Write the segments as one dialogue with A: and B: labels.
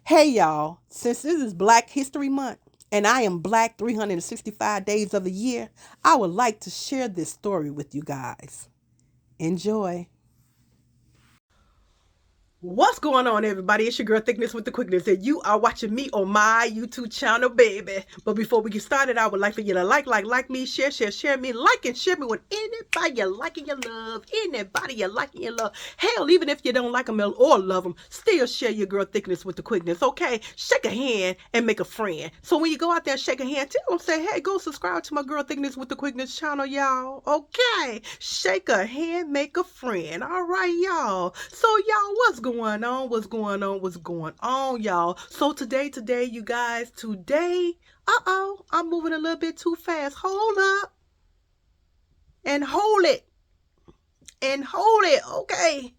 A: Hey y'all, since this is Black History Month and I am black 365 days of the year, I would like to share this story with you guys. Enjoy. What's going on, everybody? It's your girl Thickness with the Quickness, and you are watching me on my YouTube channel, baby. But before we get started, I would like for you to like me, share me, like and share me with anybody you like and you love, anybody you like and you love. Hell, even if you don't like them or love them, still share your girl Thickness with the Quickness, okay? Shake a hand and make a friend. So when you go out there and shake a hand, tell them, say, hey, go subscribe to my girl Thickness with the Quickness channel, y'all. Okay? Shake a hand, make a friend. All right, y'all. So, y'all, what's going on? What's going on, y'all? So today, you guys, I'm moving a little bit too fast. Hold up and hold it okay,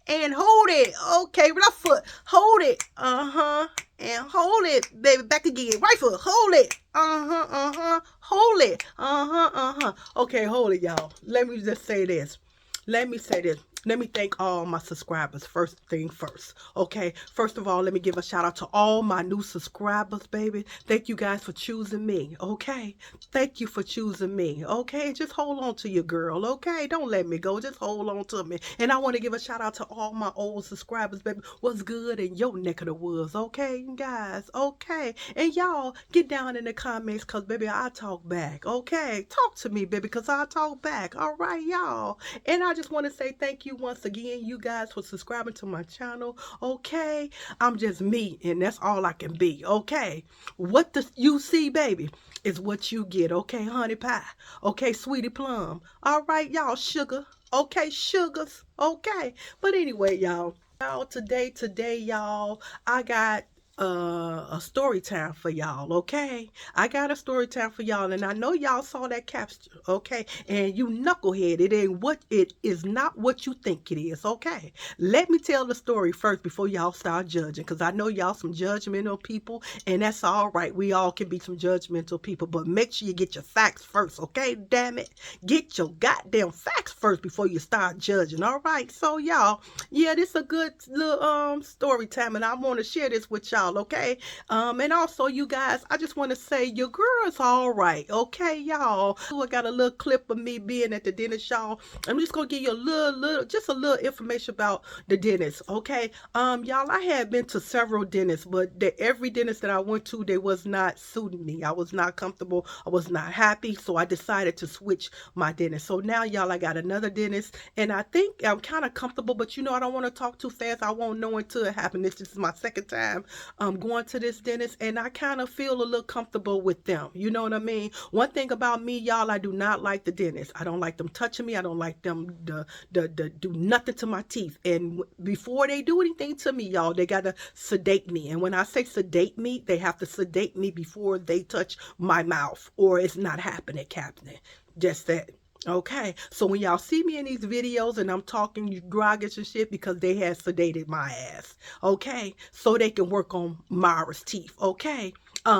A: and hold it, okay, left foot, hold it, and hold it, baby, back again, right foot, hold it, hold it, okay, hold it, y'all. Let me just say this. Let me thank all my subscribers. First thing first. Okay. First of all, let me give a shout out to all my new subscribers, baby. Thank you guys for choosing me. Okay. Thank you for choosing me. Okay. Just hold on to your girl. Okay. Don't let me go. Just hold on to me. And I want to give a shout out to all my old subscribers, baby. What's good in your neck of the woods? Okay, guys. Okay. And y'all get down in the comments, because, baby, I talk back. Okay. Talk to me, baby, because I talk back. All right, y'all. And I just want to say thank you once again, you guys, for subscribing to my channel. Okay, I'm just me, and that's all I can be. Okay, what you see, baby, is what you get. Okay, honey pie. Okay, sweetie plum. All right, y'all, sugar. Okay, sugars. Okay, but anyway, y'all. Today, y'all, I got a story time for y'all. Okay, I got a story time for y'all, and I know y'all saw that caption. Okay, and you knucklehead, it is not what you think it is. Okay, let me tell the story first before y'all start judging, because I know y'all some judgmental people, and that's all right. We all can be some judgmental people, but make sure you get your facts first. Okay, damn it, get your goddamn facts first before you start judging. All right, so y'all, yeah, this is a good little story time, and I want to share this with y'all. Okay, and also, you guys, I just want to say your girl is all right. Okay, y'all, I got a little clip of me being at the dentist, y'all. I'm just gonna give you a just a little information about the dentist. Okay, y'all, I had been to several dentists, but every dentist that I went to, they was not suiting me. I was not comfortable. I was not happy, so I decided to switch my dentist. So now, y'all, I got another dentist, and I think I'm kind of comfortable, but I don't want to talk too fast. I won't know until it happens. This is my second time going to this dentist, and I kind of feel a little comfortable with them. You know what I mean? One thing about me, y'all, I do not like the dentist. I don't like them touching me. I don't like them the do nothing to my teeth. And before they do anything to me, y'all, they gotta sedate me. And when I say sedate me, they have to sedate me before they touch my mouth, or it's not happening, Captain. Just that. Okay, so when y'all see me in these videos and I'm talking groggish and shit, because they had sedated my ass. Okay, so they can work on Myra's teeth. Okay,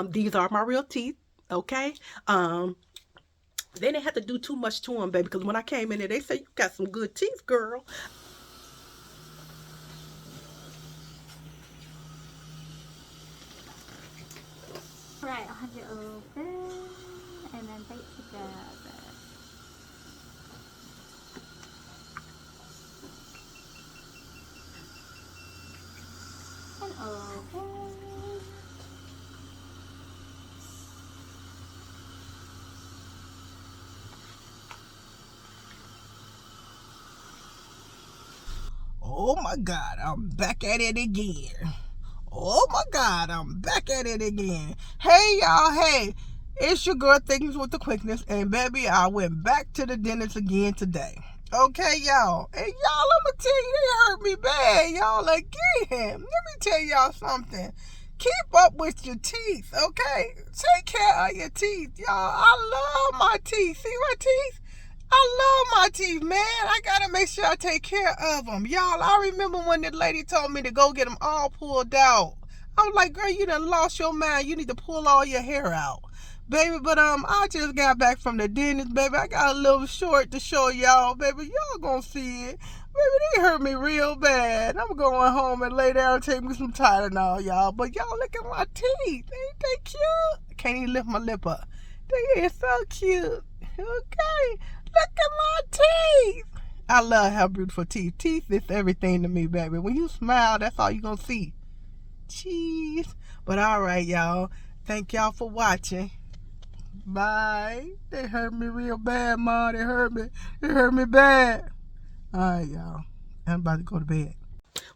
A: these are my real teeth. Okay, they didn't have to do too much to them, baby, because when I came in there, they said, you got some good teeth, girl.
B: Right, I'll have it open and then bake together. And open.
A: Oh my God, I'm back at it again. Oh my God, I'm back at it again. Hey y'all, hey, it's your girl Things with the Quickness, and baby, I went back to the dentist again today. Okay, y'all, and y'all, I'ma tell you, they hurt me bad, y'all, again. Let me tell y'all something. Keep up with your teeth, okay? Take care of your teeth, y'all. I love my teeth. See my teeth? I love my teeth, man. I gotta make sure I take care of them. Y'all, I remember when the lady told me to go get them all pulled out. I was like, girl, you done lost your mind. You need to pull all your hair out. Baby, but I just got back from the dentist, baby. I got a little short to show y'all, baby. Y'all gonna see it. Baby, they hurt me real bad. I'm going home and lay down and take me some Tylenol, y'all. But y'all look at my teeth. Ain't they cute? Can't even lift my lip up. They is so cute. Okay. Look at my teeth. I love how beautiful teeth. Teeth is everything to me, baby. When you smile, that's all you gonna see. Cheese. But all right, y'all. Thank y'all for watching. Bye. They hurt me real bad, Ma. They hurt me. They hurt me bad. All right, y'all. I'm about to go to bed.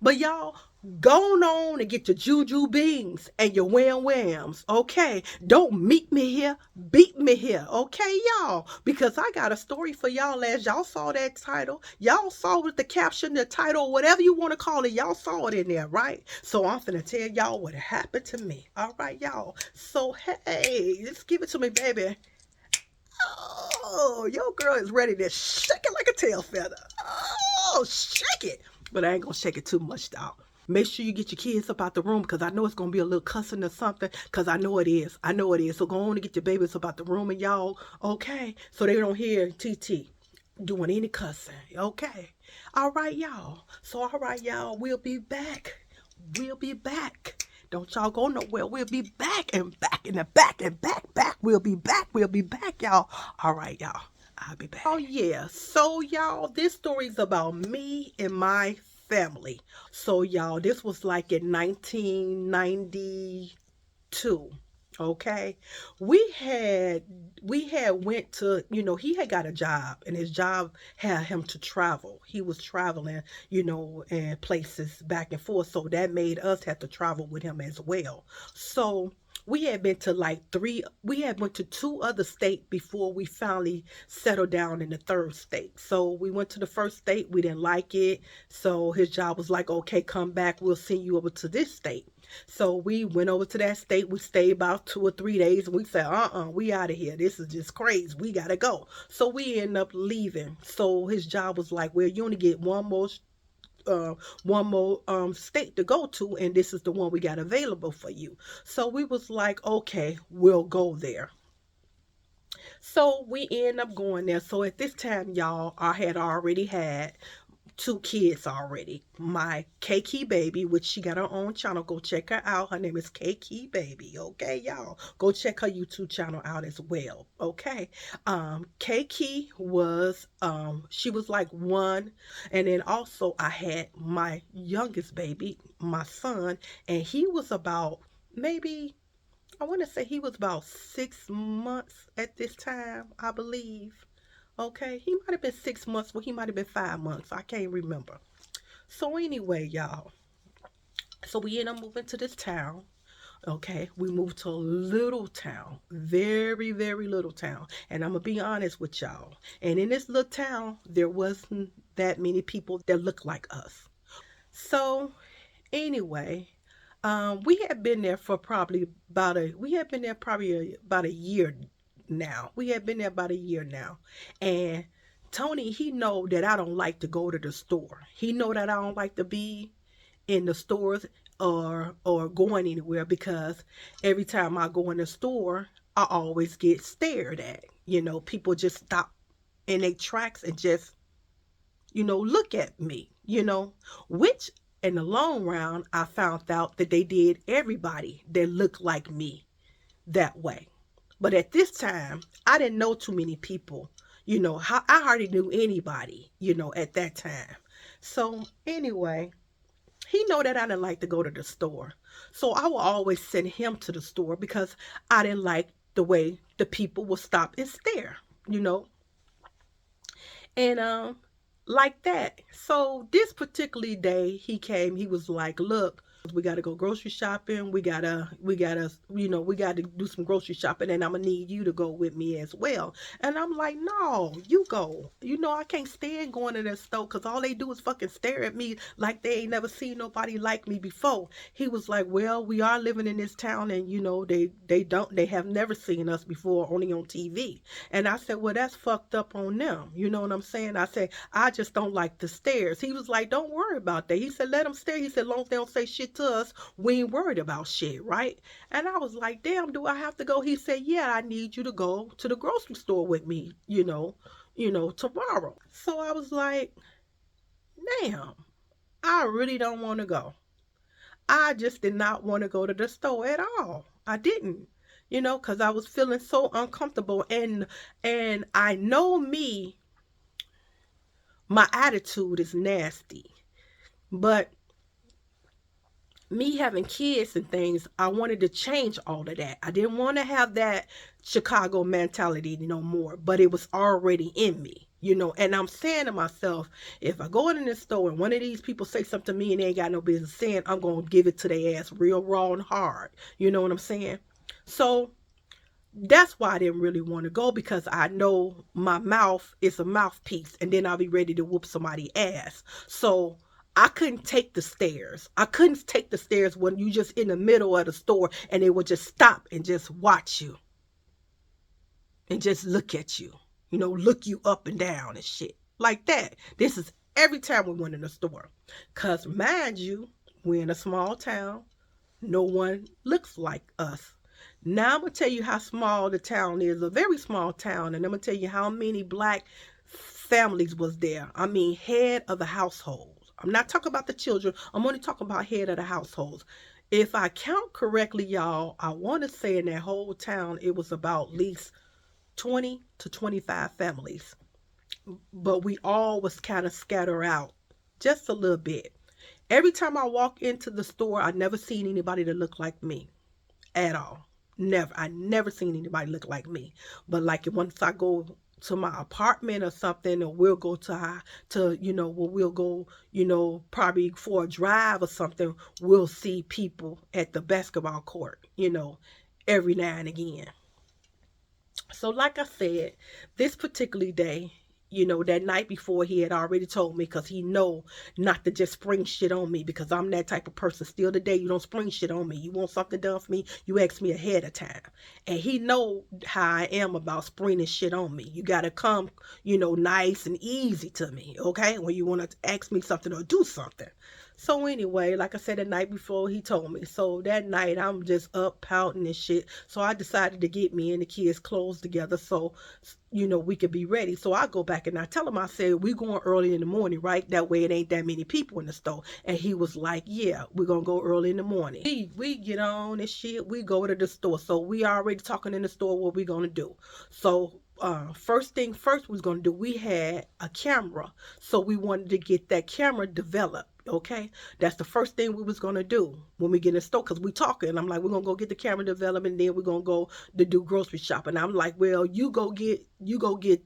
A: But y'all, go on and get your juju beans and your wham whams, okay? Don't meet me here, beat me here, okay, y'all? Because I got a story for y'all. As y'all saw that title, y'all saw with the caption, the title, whatever you want to call it, y'all saw it in there, right? So I'm finna tell y'all what happened to me. All right, y'all. So hey, just give it to me, baby. Oh, your girl is ready to shake it like a tail feather. Oh, shake it. But I ain't gonna shake it too much, dog. Make sure you get your kids up out the room because I know it's gonna be a little cussing or something. Because I know it is. I know it is. So go on and get your babies up out the room and y'all, okay? So they don't hear TT doing any cussing, okay? All right, y'all. So all right, y'all. We'll be back. We'll be back. Don't y'all go nowhere. We'll be back and back and back and back. We'll be back. We'll be back, y'all. All right, y'all. I'll be back. Oh, yeah. So, y'all, this story's about me and my family. So, y'all, this was like in 1992. Okay, we had went to, he had got a job and his job had him to travel. He was traveling, and places back and forth, so that made us have to travel with him as well. So we had been to we had went to two other states before we finally settled down in the third state. So we went to the first state, we didn't like it, so his job was like, okay, come back, we'll send you over to this state. So we went over to that state. We stayed about 2 or 3 days, and we said, we out of here. This is just crazy. We gotta go. So we ended up leaving. So his job was like, well, you only get one more state to go to, and this is the one we got available for you. So we was like, okay, we'll go there. So we end up going there. So at this time, y'all, I had already had two kids already. My Kiki baby, which she got her own channel. Go check her out. Her name is Kiki baby. Okay, y'all. Go check her YouTube channel out as well. Okay. Kiki was she was like one. And then also I had my youngest baby, my son, and he was about maybe I want to say he was about 6 months at this time, I believe. Okay, he might have been 6 months, well, he might have been 5 months. I can't remember. So anyway, y'all. So we end up moving to this town. Okay, we moved to a little town, very, very little town. And I'm gonna be honest with y'all. And in this little town, there wasn't that many people that looked like us. So anyway, we had been there for probably about a year now. We had been there about a year now. And Tony, he know that I don't like to go to the store. He know that I don't like to be in the stores or going anywhere because every time I go in the store, I always get stared at. People just stop in their tracks and just look at me, which in the long run, I found out that they did everybody that looked like me that way. But at this time, I didn't know too many people, how I hardly knew anybody, at that time. So anyway, he know that I didn't like to go to the store. So I will always send him to the store because I didn't like the way the people would stop and stare, you know. And like that. So this particular day he came, he was like, look, we got to go grocery shopping. We got to do some grocery shopping, and I'm going to need you to go with me as well. And I'm like, no, you go. I can't stand going to that store because all they do is fucking stare at me like they ain't never seen nobody like me before. He was like, well, we are living in this town, and they have never seen us before, only on TV. And I said, well, that's fucked up on them. You know what I'm saying? I said, I just don't like the stares. He was like, don't worry about that. He said, let them stare. He said, long as they don't say shit to us, we ain't worried about shit, right? And I was like, damn, do I have to go? He said, yeah, I need you to go to the grocery store with me, tomorrow. So I was like, damn, I really don't want to go. I just did not want to go to the store at all. I didn't, because I was feeling so uncomfortable. And I know me, my attitude is nasty. But me having kids and things, I wanted to change all of that. I didn't want to have that Chicago mentality no more, but it was already in me. And I'm saying to myself, if I go in this store and one of these people say something to me and they ain't got no business saying, I'm going to give it to their ass real raw and hard. You know what I'm saying? So that's why I didn't really want to go, because I know my mouth is a mouthpiece and then I'll be ready to whoop somebody's ass. So I couldn't take the stairs. I couldn't take the stairs when you just in the middle of the store and they would just stop and just watch you and just look at you, look you up and down and shit like that. This is every time we went in the store. Because mind you, we're in a small town. No one looks like us. Now I'm going to tell you how small the town is, a very small town, and I'm going to tell you how many black families was there. I mean, head of the household. I'm not talking about the children. I'm only talking about head of the households. If I count correctly, y'all, I want to say in that whole town, it was about at least 20 to 25 families. But we all was kind of scattered out just a little bit. Every time I walk into the store, I never seen anybody that looked like me at all. Never. I never seen anybody look like me. But like once I go to my apartment or something, or we'll go we'll go, probably for a drive or something, we'll see people at the basketball court, every now and again. So like I said, this particular day, that night before, he had already told me, because he know not to just spring shit on me, because I'm that type of person. Still today, you don't spring shit on me. You want something done for me, you ask me ahead of time. And he know how I am about springing shit on me. You got to come, nice and easy to me, okay, when you want to ask me something or do something. So anyway, like I said, the night before he told me. So that night I'm just up pouting and shit. So I decided to get me and the kids clothes together so we could be ready. So I go back and I tell him, I said, we going early in the morning, right? That way it ain't that many people in the store. And he was like, yeah, we're going to go early in the morning. We get on and shit. We go to the store. So we already talking in the store what we going to do. So first thing first we was going to do, we had a camera. So we wanted to get that camera developed. Okay, that's the first thing we was gonna do when we get in the store, because we talking. I'm like, we're gonna go get the camera development, and then we're gonna go to do grocery shopping. I'm like, well, you go get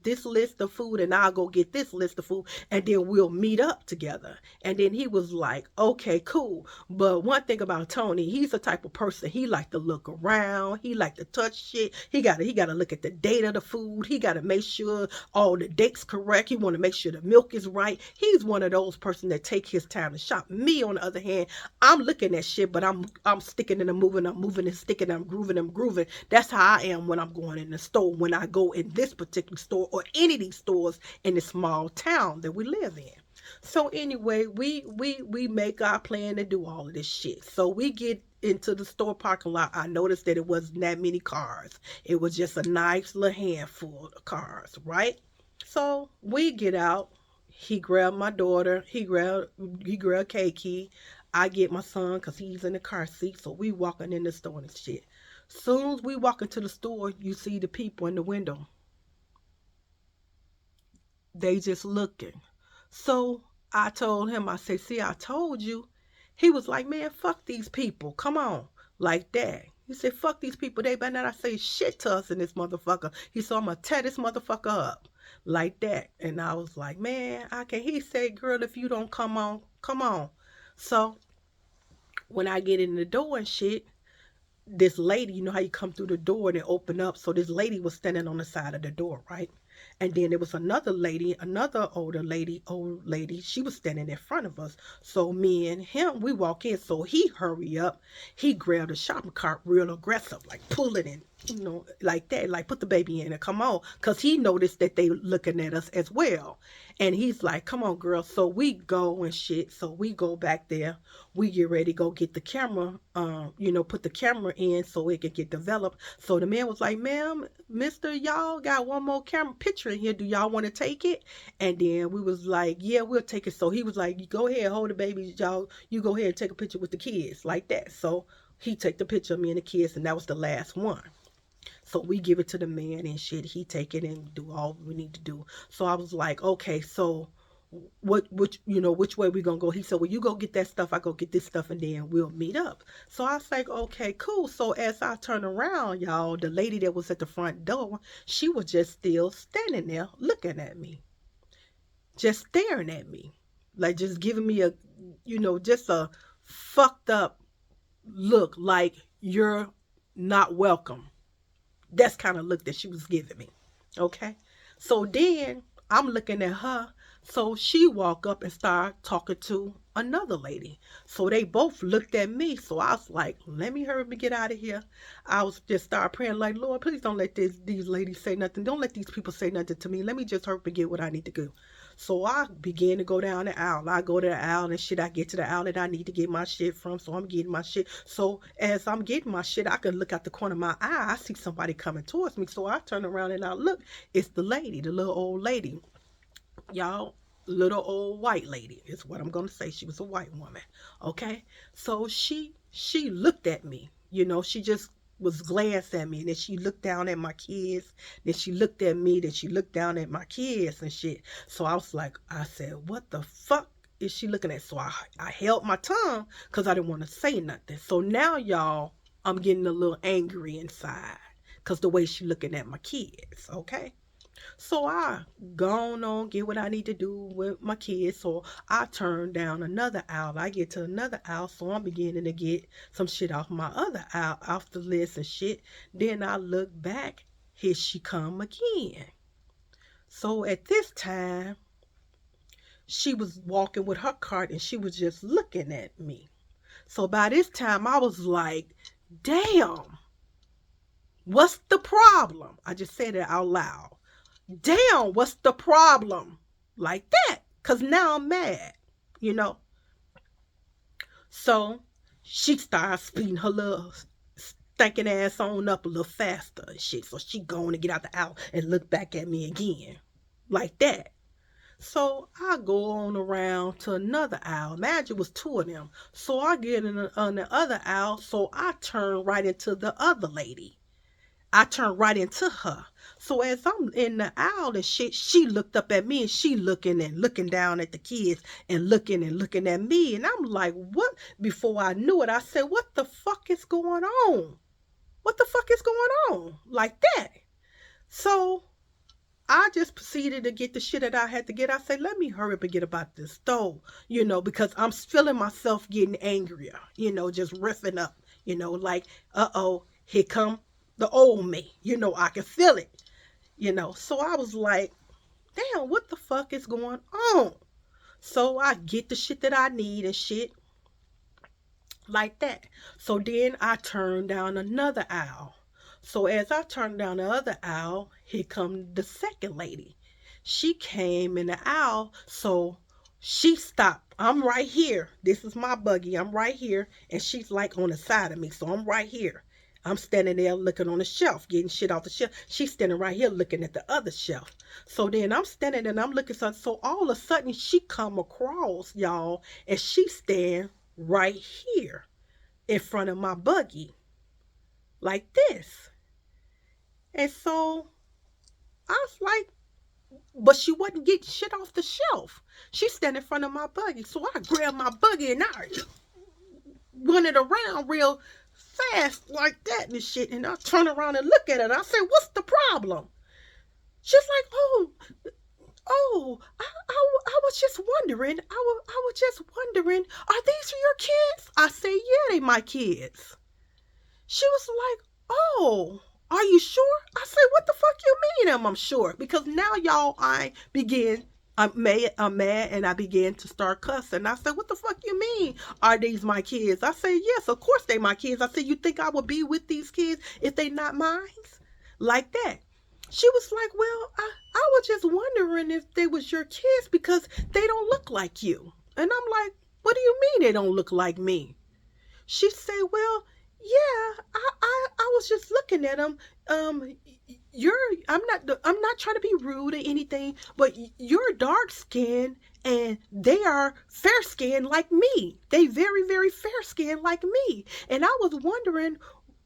A: this list of food, and I'll go get this list of food, and then we'll meet up together. And then he was like, okay, cool. But one thing about Tony, he's the type of person, he like to look around, he like to touch shit. He gotta look at the date of the food. He gotta make sure all the dates correct. He want to make sure the milk is right. He's one of those person that take his time to shop. Me, on the other hand, I'm looking at shit, but I'm sticking and I'm moving and sticking, I'm grooving. That's how I am when I'm going in the store, when I go in this particular store or any of these stores in this small town that we live in. So anyway, we make our plan to do all of this shit. So we get into the store parking lot. I noticed that it wasn't that many cars. It was just a nice little handful of cars, right? So we get out. He grabbed my daughter. He grabbed Kiki. I get my son because he's in the car seat. So we walking in the store and shit. Soon as we walk into the store, you see the people in the window. They just looking. So I told him, I said, see, I told you. He was like, man, fuck these people. Come on. Like that. He said, fuck these people. They better not say shit to us in this motherfucker. He said, I'm going to tear this motherfucker up. Like that. And I was like, man, I can. He said, girl, if you don't come on, come on. So when I get in the door and shit, this lady, you know how you come through the door and it open up. So this lady was standing on the side of the door, right? And then there was another lady, another old lady, she was standing in front of us. So me and him, we walk in. So he hurry up. He grabbed a shopping cart real aggressive, like pull it in, like that, like put the baby in and come on. Because he noticed that they looking at us as well. And he's like, come on, girl. So we go and shit. So we go back there. We get ready to go get the camera, put the camera in so it could get developed. So the man was like, ma'am, mister, y'all got one more camera picture in here. Do y'all want to take it? And then we was like, yeah, we'll take it. So he was like, you go ahead, hold the baby, y'all. You go ahead and take a picture with the kids like that. So he took the picture of me and the kids, and that was the last one. So we give it to the man and shit. He take it and do all we need to do. So I was like, okay, so which way we gonna go? He said, well, you go get that stuff, I go get this stuff, and then we'll meet up. So I was like, okay, cool. So as I turn around, y'all, the lady that was at the front door, she was just still standing there looking at me, just staring at me, like just giving me a, just a fucked up look, like you're not welcome. That's kind of look that she was giving me. Okay. So then I'm looking at her. So she walk up and start talking to another lady. So they both looked at me. So I was like, let me hurry up and get out of here. I was just start praying like, Lord, please don't let these ladies say nothing. Don't let these people say nothing to me. Let me just hurry up and get what I need to do. So I began to go down the aisle. I go to the aisle and shit. I get to the aisle that I need to get my shit from. So I'm getting my shit. So as I'm getting my shit, I can look out the corner of my eye. I see somebody coming towards me. So I turn around and I look. It's the lady, the little old lady. Y'all, little old white lady is what I'm going to say. She was a white woman. Okay. So she looked at me. She just was glanced at me, and then she looked down at my kids, then she looked at me, then she looked down at my kids and shit. So I was like, I said, what the fuck is she looking at? So I held my tongue because I didn't want to say nothing. So now, y'all, I'm getting a little angry inside because the way she looking at my kids. Okay. So I gone on, get what I need to do with my kids. So I turn down another aisle. I get to another aisle, so I'm beginning to get some shit off my other aisle, off the list and shit. Then I look back, here she come again. So at this time, she was walking with her cart and she was just looking at me. So by this time, I was like, damn, what's the problem? I just said it out loud. Damn, what's the problem? Like that. Because now I'm mad, So she started speeding her little stinking ass on up a little faster and shit. So she going to get out the aisle and look back at me again. Like that. So I go on around to another aisle. Imagine it was two of them. So I get on the other aisle. So I turn right into the other lady. I turned right into her. So as I'm in the aisle and shit, she looked up at me and she looking down at the kids and looking at me. And I'm like, what? Before I knew it, I said, what the fuck is going on? What the fuck is going on? Like that. So I just proceeded to get the shit that I had to get. I said, let me hurry up and get about this stove, because I'm feeling myself getting angrier, just riffing up, like, uh-oh, here come the old me, I can feel it, So I was like, damn, what the fuck is going on? So I get the shit that I need and shit like that. So then I turn down another aisle. So as I turn down the other aisle, here come the second lady. She came in the aisle, so she stopped. I'm right here. This is my buggy. I'm right here. And she's like on the side of me. So I'm right here. I'm standing there looking on the shelf, getting shit off the shelf. She's standing right here looking at the other shelf. So then I'm standing and I'm looking. So all of a sudden she come across, y'all, and she stand right here in front of my buggy. Like this. And so I was like, but she wasn't getting shit off the shelf. She's standing in front of my buggy. So I grabbed my buggy and I run it around real fast like that and shit. And I turn around and look at her. And I said, what's the problem? She's like, I was just wondering. I was just wondering, are these your kids? I said, yeah, they my kids. She was like, oh, are you sure? I said, what the fuck you mean I'm sure? Because now, y'all, I'm mad and I began to start cussing. I said, what the fuck you mean? Are these my kids? I said, yes, of course they my kids. I said, you think I would be with these kids if they not mine? Like that. She was like, well, I was just wondering if they was your kids because they don't look like you. And I'm like, what do you mean they don't look like me? She said, well, yeah, I was just looking at them. Um, you're, I'm not trying to be rude or anything, but you're dark skinned and they are fair skinned like me. They very, very fair skinned like me. And I was wondering,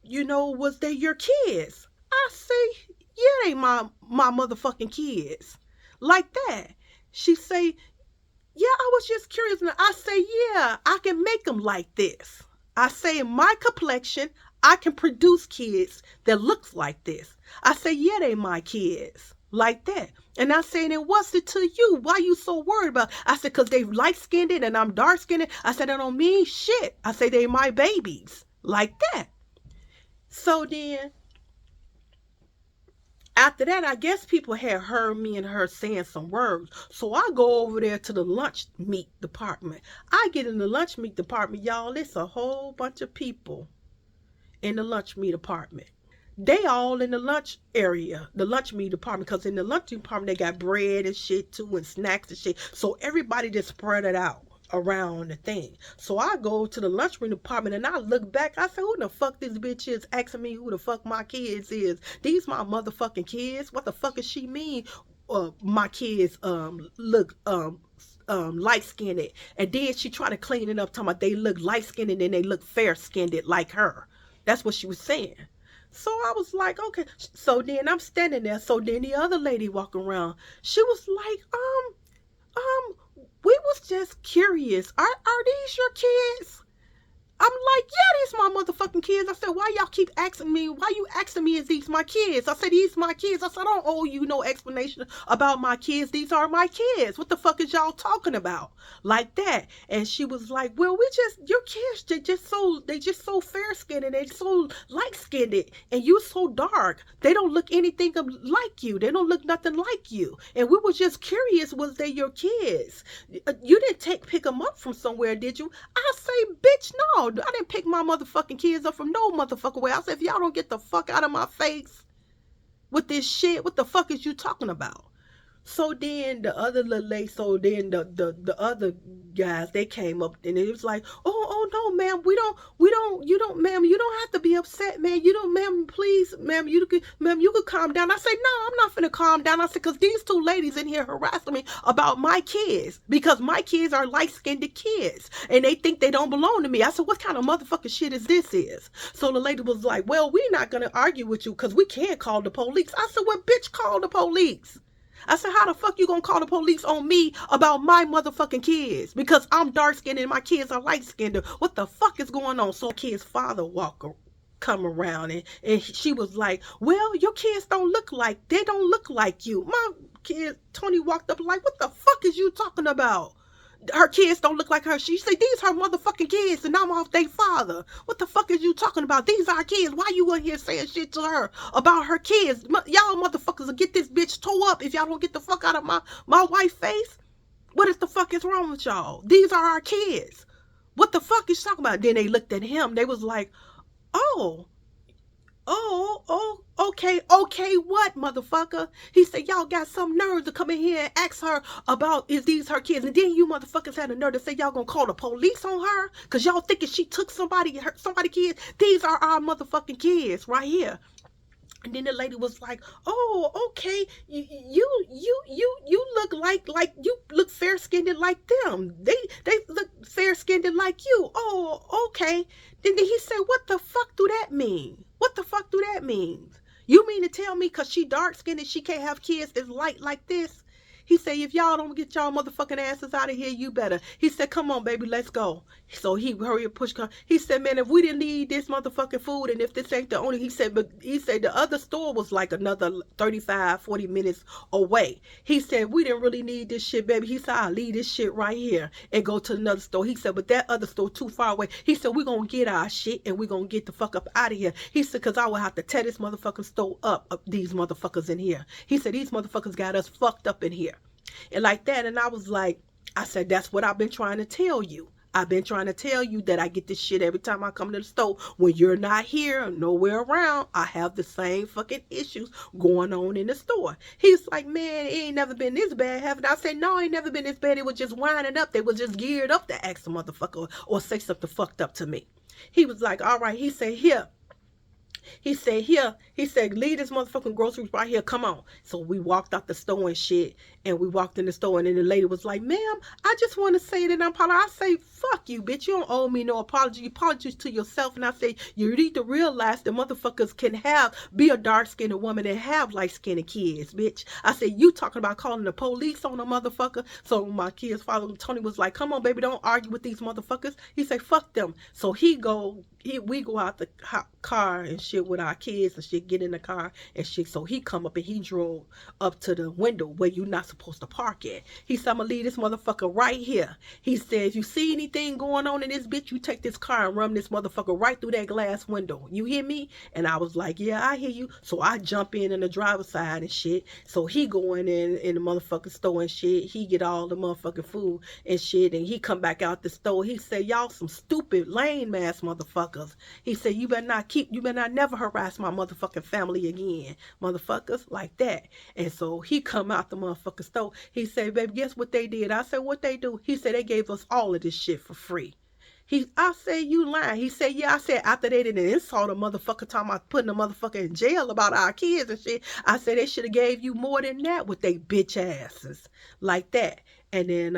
A: was they your kids? I say, yeah, they my motherfucking kids. Like that. She say, yeah, I was just curious. And I say, yeah, I can make them like this. I say, in my complexion, I can produce kids that looks like this. I say, yeah, they my kids. Like that. And I say, and what's it to you? Why you so worried about? I said, because they light skinned and I'm dark skinned. I said, that don't mean shit. I say, they my babies. Like that. So then after that, I guess people had heard me and her saying some words. So I go over there to the lunch meat department. I get in the lunch meat department, y'all. It's a whole bunch of people in the lunch meat department. They all in the lunch area, the lunch meat department, because in the lunch department they got bread and shit too and snacks and shit. So everybody just spread it out around the thing. So I go to the lunchroom department and I look back. I say, who the fuck this bitch is asking me who the fuck my kids is? These my motherfucking kids. What the fuck does she mean? My kids look light skinned, and then she try to clean it up, talking about they look light skinned and then they look fair skinned like her. That's what she was saying. So I was like, okay. So then I'm standing there. So then the other lady walking around, she was like, we was just curious. Are these your kids? I'm like, yeah, these my motherfucking kids. I said, why y'all keep asking me? Why you asking me is these my kids? I said, these my kids. I said, I don't owe you no explanation about my kids. These are my kids. What the fuck is y'all talking about? Like that. And she was like, well, your kids, they just so fair skinned and they so light skinned and you so dark. They don't look anything like you. They don't look nothing like you. And we were just curious, was they your kids? You didn't pick them up from somewhere, did you? I say, bitch, no. I didn't pick my motherfucking kids up from no motherfucking way. I said, if y'all don't get the fuck out of my face with this shit, what the fuck is you talking about? So then the other little lady, so then the other guys, they came up and it was like, oh no, ma'am, ma'am, you don't have to be upset, man. You don't, ma'am, please, ma'am, you could calm down. I said, no, I'm not finna calm down. I said, because these two ladies in here harassing me about my kids, because my kids are light-skinned kids and they think they don't belong to me. I said, what kind of motherfucking shit is this? So the lady was like, well, we're not gonna argue with you because we can't call the police. I said, well, bitch, call the police. I said, how the fuck you gonna call the police on me about my motherfucking kids? Because I'm dark skinned and my kids are light skinned. What the fuck is going on? So kid's father come around and she was like, well, your kids don't look like you. My kid Tony walked up like, what the fuck is you talking about? Her kids don't look like her. She said, these her motherfucking kids and I'm off their father. What the fuck is you talking about? These are kids. Why you in here saying shit to her about her kids? Y'all motherfuckers will get this bitch tore up if y'all don't get the fuck out of my wife's face. What is the fuck is wrong with y'all? These are our kids. What the fuck is she talking about? Then they looked at him. They was like, oh, okay, what, motherfucker? He said, y'all got some nerve to come in here and ask her about, is these her kids? And then you motherfuckers had a nerve to say y'all gonna call the police on her? Because y'all thinking she took somebody's kids? These are our motherfucking kids right here. And then the lady was like, oh, okay, you look like you look fair skinned like them. They look fair skinned like you. Oh, okay. Then he said, what the fuck do that mean? What the fuck do that mean? You mean to tell me because she dark skinned and she can't have kids is light like this? He said, if y'all don't get y'all motherfucking asses out of here, you better. He said, come on, baby, let's go. So he hurry up, push come. He said, man, if we didn't need this motherfucking food and if this ain't the only, he said the other store was like another 35, 40 minutes away. He said, we didn't really need this shit, baby. He said, I'll leave this shit right here and go to another store. He said, but that other store too far away. He said, we're going to get our shit and we're going to get the fuck up out of here. He said, because I will have to tear this motherfucking store up, these motherfuckers in here. He said, these motherfuckers got us fucked up in here. And like that, and I was like, I said, that's what I've been trying to tell you. I've been trying to tell you that I get this shit every time I come to the store. When you're not here, nowhere around, I have the same fucking issues going on in the store. He's like, man, it ain't never been this bad, haven't I? I said, no, it ain't never been this bad. It was just winding up. They was just geared up to ask the motherfucker or say something fucked up to me. He was like, all right. He said, here. He said, leave this motherfucking groceries right here. Come on. So we walked out the store and shit. And we walked in the store and then the lady was like, ma'am, I just want to say that I'm apologizing. I say, fuck you, bitch. You don't owe me no apology. You apologize to yourself. And I say, you need to realize that motherfuckers can be a dark-skinned woman and have light-skinned kids, bitch. I said, you talking about calling the police on a motherfucker? So my kid's father, Tony, was like, come on, baby, don't argue with these motherfuckers. He said, fuck them. So we go out the car and shit with our kids and shit, get in the car and shit. So he come up and he drove up to the window where you not supposed to park at. He said, I'm gonna leave this motherfucker right here. He says, you see anything going on in this bitch, you take this car and run this motherfucker right through that glass window. You hear me? And I was like, yeah, I hear you. So I jump in the driver's side and shit. So he going in the motherfucking store and shit. He get all the motherfucking food and shit. And he come back out the store. He said, y'all some stupid lame ass motherfuckers. He said, you better not never harass my motherfucking family again. Motherfuckers like that. And so he come out the motherfucking store. He said, baby, guess what they did? I said, what they do? He said, they gave us all of this shit for free. I said, you lying. He said, yeah. I said, after they didn't insult a motherfucker, talking about putting a motherfucker in jail about our kids and shit, I said, they should have gave you more than that with they bitch asses. Like that. And then,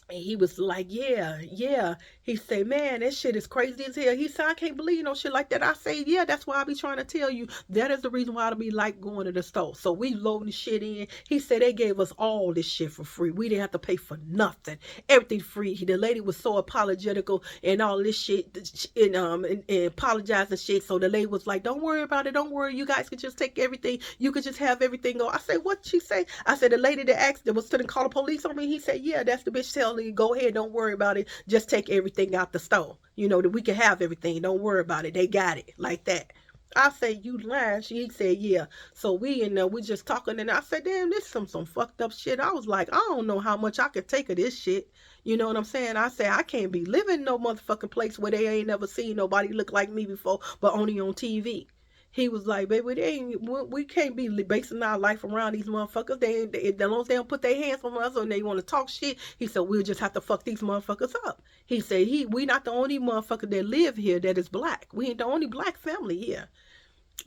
A: and he was like, yeah. He said, man, that shit is crazy as hell. He said, I can't believe no shit like that. I say, yeah, that's why I be trying to tell you. That is the reason why I be like going to the store. So we loading shit in. He said they gave us all this shit for free. We didn't have to pay for nothing. Everything free. The lady was so apologetical and all this shit and apologizing shit. So the lady was like, don't worry about it. Don't worry. You guys can just take everything. You could just have everything go. I said, what she say? I said, the lady that was sitting call the police on me. He said, yeah, that's the bitch telling you, go ahead. Don't worry about it. Just take everything out the store. You know, that we can have everything. Don't worry about it. They got it. Like that. I said, you lying. He said, yeah. So we in there, we just talking, and I said, damn, this some fucked up shit. I was like, I don't know how much I could take of this shit. You know what I'm saying? I said, I can't be living no motherfucking place where they ain't never seen nobody look like me before, but only on TV. He was like, baby, we can't be basing our life around these motherfuckers. As long as they don't put their hands on us and they want to talk shit, he said, we'll just have to fuck these motherfuckers up. He said, we not the only motherfucker that live here that is black. We ain't the only black family here.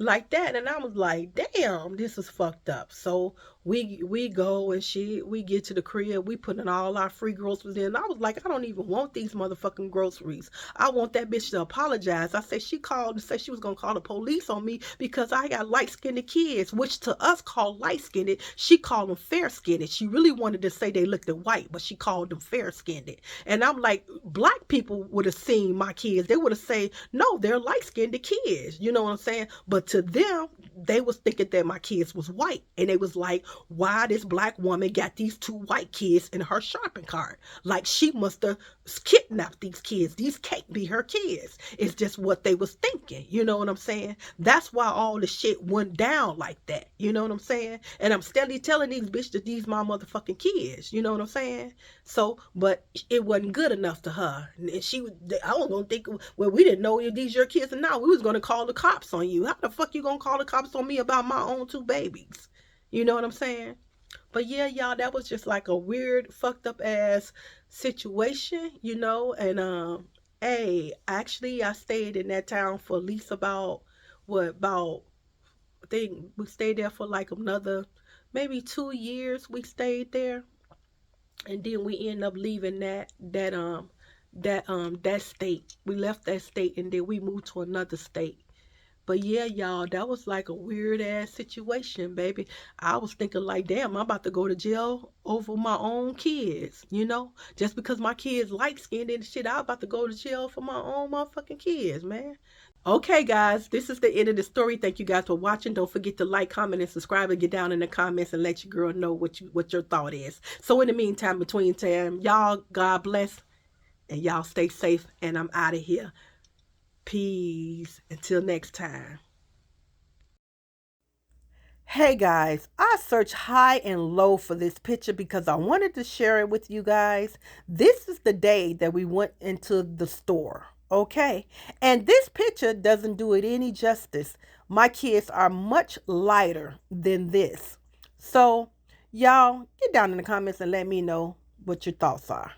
A: Like that. And I was like, damn, this is fucked up. So we go and we get to the crib, we put in all our free groceries in. I was like, I don't even want these motherfucking groceries. I want that bitch to apologize. I said, she called and said she was gonna call the police on me because I got light-skinned kids, which to us called light-skinned. She called them fair-skinned. She really wanted to say they looked white, but she called them fair-skinned. And I'm like, black people would have seen my kids, they would have said, no, they're light-skinned kids. You know what I'm saying? But to them, they was thinking that my kids was white. And they was like, why this black woman got these two white kids in her shopping cart? Like she must have kidnapped these kids. These can't be her kids. It's just what they was thinking. You know what I'm saying? That's why all the shit went down like that. You know what I'm saying? And I'm steadily telling these bitches that these my motherfucking kids. You know what I'm saying? So, but it wasn't good enough to her. And I was gonna think, well, we didn't know if these your kids or not. We was gonna call the cops on you. How the fuck you gonna call the cops on me about my own two babies? You know what I'm saying? But yeah, y'all, that was just like a weird, fucked up ass situation, you know. And hey, actually, I stayed in that town for at least about I think we stayed there for like another maybe 2 years. We stayed there, and then we ended up leaving that state. We left that state, and then we moved to another state. But yeah, y'all, that was like a weird ass situation, baby. I was thinking like, damn, I'm about to go to jail over my own kids, you know? Just because my kids light skinned and shit, I'm about to go to jail for my own motherfucking kids, man. Okay, guys, this is the end of the story. Thank you guys for watching. Don't forget to like, comment, and subscribe, and get down in the comments and let your girl know what your thought is. So in the meantime, between time, y'all, God bless, and y'all stay safe, and I'm out of here. Peace. Until next time. Hey guys, I searched high and low for this picture because I wanted to share it with you guys. This is the day that we went into the store, okay? And this picture doesn't do it any justice. My kids are much lighter than this. So, y'all, get down in the comments and let me know what your thoughts are.